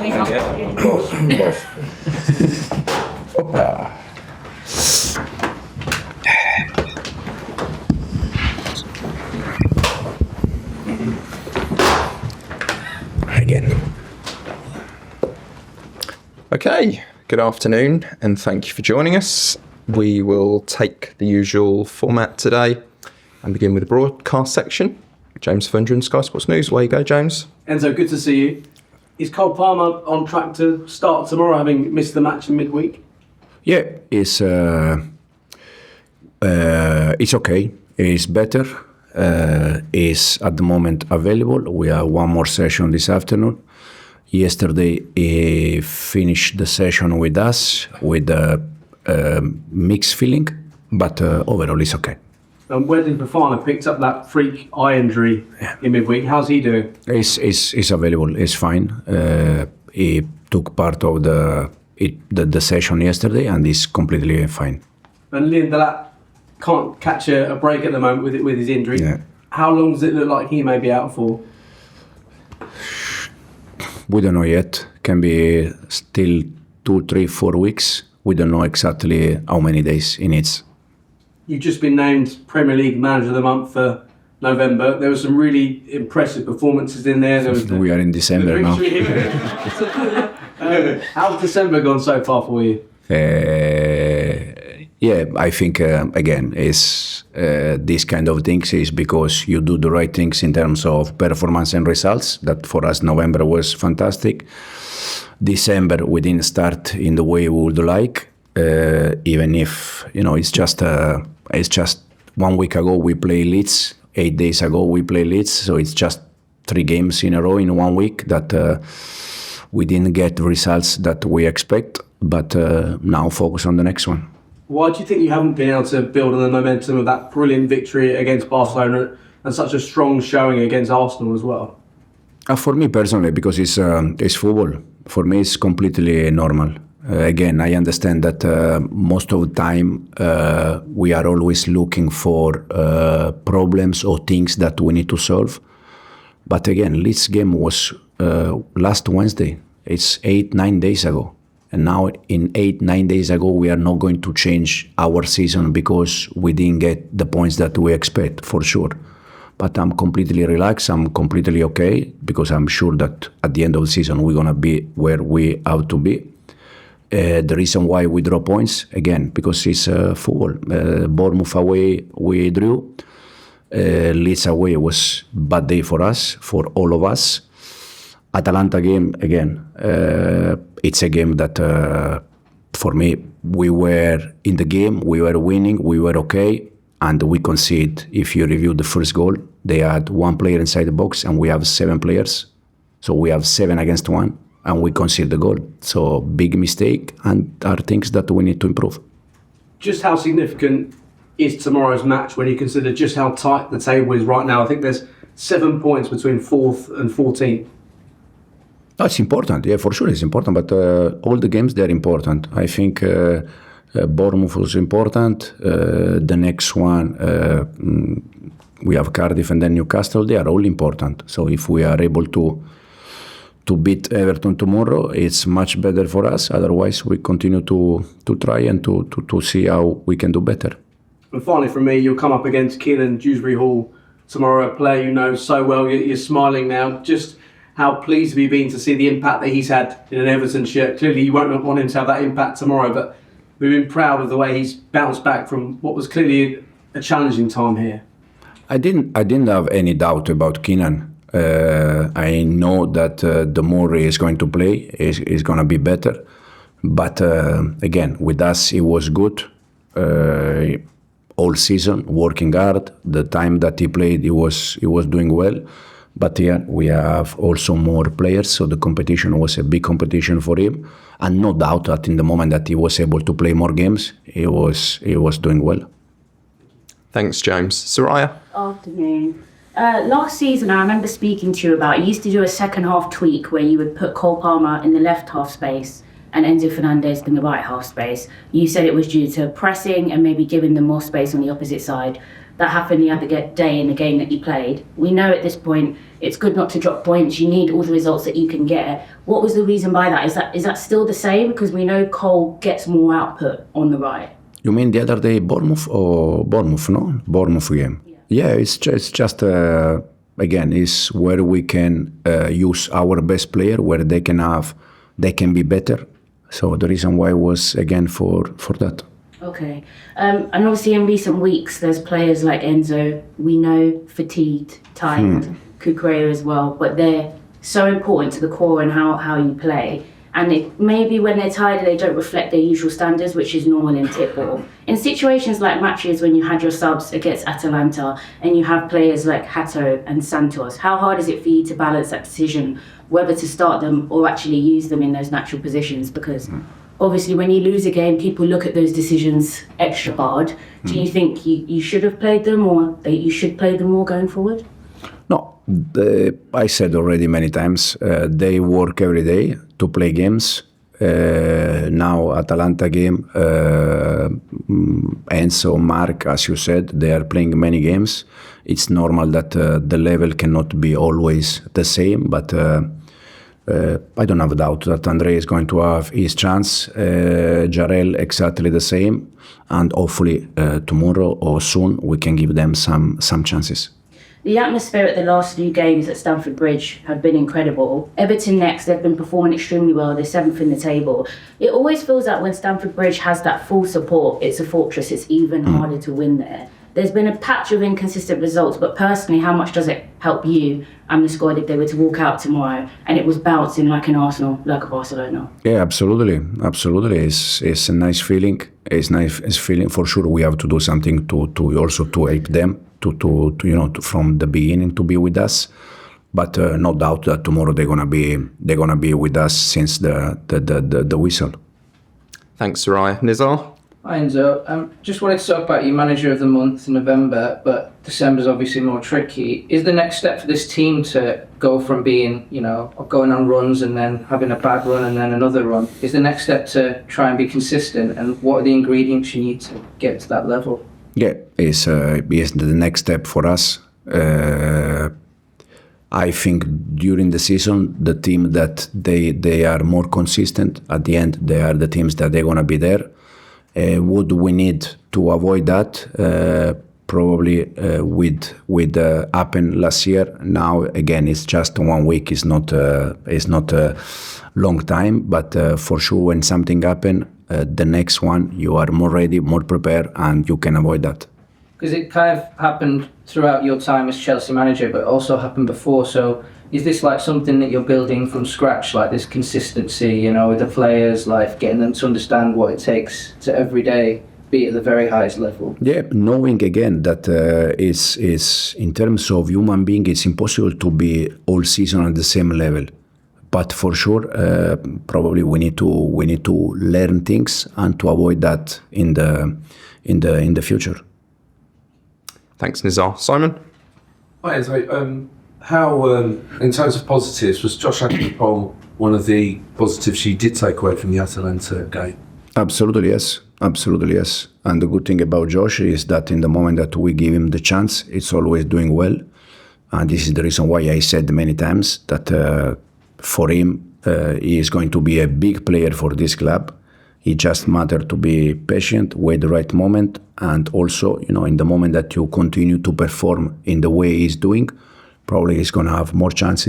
Again. Okay, good afternoon and thank you for joining us. We will take the usual format today and begin with the broadcast section. James Thunder, Sky Sports News. Where you go, James? Enzo, good to see you. Is Cole Palmer on track to start tomorrow, having missed the match in midweek? Yeah, it's okay. It's better. Is at the moment available. We have one more session this afternoon. Yesterday, he finished the session with us with a mixed feeling, but overall it's okay. And where did Fofana picked up that freak eye injury in midweek? How's he doing? He's available. He's fine. He took part of the session yesterday, and he's completely fine. And Liam Delap can't catch a break at the moment with his injury. Yeah. How long does it look like he may be out for? We don't know yet. Can be still 2, 3, 4 weeks. We don't know exactly how many days he needs. You've just been named Premier League Manager of the Month for November. There were some really impressive performances in there. We are in December now. How's December gone so far for you? Yeah, I think, again, is this kind of things is because you do the right things in terms of performance and results. That for us, November was fantastic. December, we didn't start in the way we would like, even if, it's just 1 week ago we play Leeds, 8 days ago we play Leeds, so it's just 3 games in a row in 1 week that we didn't get the results that we expect, but now focus on the next one. Why do you think you haven't been able to build on the momentum of that brilliant victory against Barcelona and such a strong showing against Arsenal as well? For me personally, because it's football. For me, it's completely normal. Again, I understand that most of the time we are always looking for problems or things that we need to solve. But again, Leeds game was last Wednesday. It's 8-9 days ago. And now in 8-9 days ago, we are not going to change our season because we didn't get the points that we expect, for sure. But I'm completely relaxed. I'm completely okay because I'm sure that at the end of the season, we're going to be where we have to be. The reason why we draw points, again, because it's football. Bournemouth away, we drew. Leeds away was a bad day for us, for all of us. Atalanta game, again, it's a game that, for me, we were in the game, we were winning, we were okay, and we concede. If you review the first goal, they had 1 player inside the box, and we have 7 players. So we have 7 against 1, and we concede the goal. So big mistake, and are things that we need to improve. Just how significant is tomorrow's match when you consider just how tight the table is right now? I think there's 7 points between 4th and 14th. Oh, it's important, yeah, for sure it's important, but all the games, they're important. I think Bournemouth was important. The next one, we have Cardiff and then Newcastle. They are all important. So if we are able to beat Everton tomorrow, it's much better for us. Otherwise, we continue to try and to see how we can do better. And finally, from me, you'll come up against Kiernan, Dewsbury-Hall tomorrow, a player you know so well. You're smiling now. Just how pleased have you been to see the impact that he's had in an Everton shirt? Clearly, you won't want him to have that impact tomorrow, but we've been proud of the way he's bounced back from what was clearly a challenging time here. I didn't have any doubt about Kiernan. I know that the more he is going to play, is going to be better. But again, with us, he was good all season, working hard. The time that he played, he was doing well. But yeah, we have also more players, so the competition was a big competition for him. And no doubt that in the moment that he was able to play more games, he was doing well. Thanks, James. Soraya? Afternoon. Last season, I remember speaking to you about, you used to do a second half tweak where you would put Cole Palmer in the left half space and Enzo Fernandez in the right half space. You said it was due to pressing and maybe giving them more space on the opposite side. That happened the other day in the game that you played. We know at this point it's good not to drop points. You need all the results that you can get. What was the reason by that? Is that still the same? Because we know Cole gets more output on the right. You mean the other day, Bournemouth, no? Bournemouth game. Yeah, it's just again, is where we can use our best player, where they can be better. So the reason why was again for that. Okay, and obviously in recent weeks, there's players like Enzo. We know fatigued, tired, Cucurella as well, but they're so important to the core and how you play. And maybe when they're tired, they don't reflect their usual standards, which is normal in football. In situations like matches when you had your subs against Atalanta and you have players like Hato and Santos, how hard is it for you to balance that decision, whether to start them or actually use them in those natural positions? Because obviously when you lose a game, people look at those decisions extra hard. Do you think you should have played them or that you should play them more going forward? No, I said already many times, they work every day to play games. Now Atalanta game, Enzo, Marc, as you said, they are playing many games. It's normal that the level cannot be always the same, but I don't have a doubt that Andre is going to have his chance, Jarell exactly the same, and hopefully tomorrow or soon we can give them some chances. The atmosphere at the last few games at Stamford Bridge have been incredible. Everton next, they've been performing extremely well. They're 7th in the table. It always feels like when Stamford Bridge has that full support, it's a fortress. It's even harder to win there. There's been a patch of inconsistent results, but personally, how much does it help you and the squad if they were to walk out tomorrow and it was bouncing like an Arsenal, like a Barcelona? Yeah, absolutely. It's a nice feeling. It's nice feeling. For sure, we have to do something to also to help them to from the beginning to be with us. But no doubt that tomorrow they're gonna be with us since the whistle. Thanks, Ryan. Nizar? Hi Enzo, just wanted to talk about your manager of the month in November, but December's obviously more tricky. Is the next step for this team to go from being, going on runs and then having a bad run and then another run? Is the next step to try and be consistent, and what are the ingredients you need to get to that level? Yeah, it's the next step for us. I think during the season, the team that they are more consistent, at the end, they are the teams that they're going to be there. What we need to avoid that, probably with happened last year. Now again, it's just 1 week. It's not a long time, but for sure, when something happen, the next one you are more ready, more prepared, and you can avoid that. Because it kind of happened throughout your time as Chelsea manager, but also happened before. So is this like something that you're building from scratch, like this consistency, with the players, like getting them to understand what it takes to every day be at the very highest level? Yeah, knowing again that is in terms of human being, it's impossible to be all season at the same level. But for sure, probably we need to learn things and to avoid that in the future. Thanks, Nizar. Simon? Hi, Enzo. How, in terms of positives, was Josh Acheampong one of the positives you did take away from the Atalanta game? Absolutely, yes. And the good thing about Josh is that in the moment that we give him the chance, it's always doing well. And this is the reason why I said many times that for him, he is going to be a big player for this club. It just matters to be patient, wait the right moment, and also, in the moment that you continue to perform in the way he's doing, probably he's going to have more chances.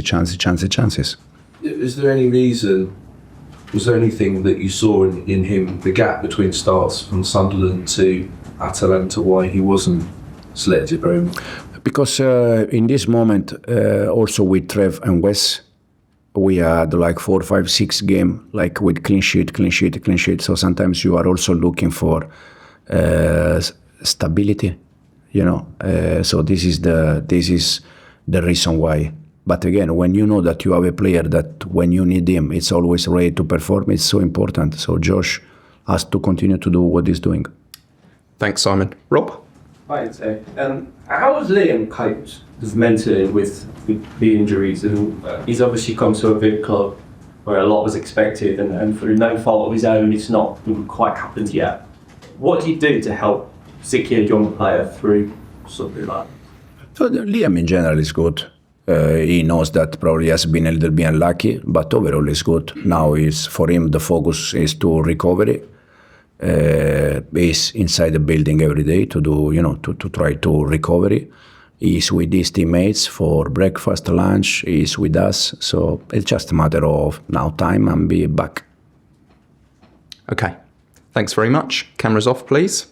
Is there any reason, was there anything that you saw in him, the gap between starts from Sunderland to Atalanta, why he wasn't selected very much? Because in this moment, also with Trev and Wes, we had like 4, 5, 6 games like with clean sheet. So sometimes you are also looking for stability, So this is the reason why. But again, when you know that you have a player that when you need him, it's always ready to perform, it's so important. So Josh has to continue to do what he's doing. Thanks, Simon. Rob? Hi, Enzo. How has Liam coped mentally with the injuries? And he's obviously come to a big club where a lot was expected, and through no fault of his own, it's not quite happened yet. What do you do to help secure a young player through something like that? So Liam in general is good. He knows that probably has been a little bit unlucky, but overall it's good. Now is for him the focus is to recovery. He's inside the building every day to do, to try to recovery. He's with his teammates for breakfast, lunch. He's with us, so it's just a matter of now time and be back. Okay, thanks very much. Cameras off, please.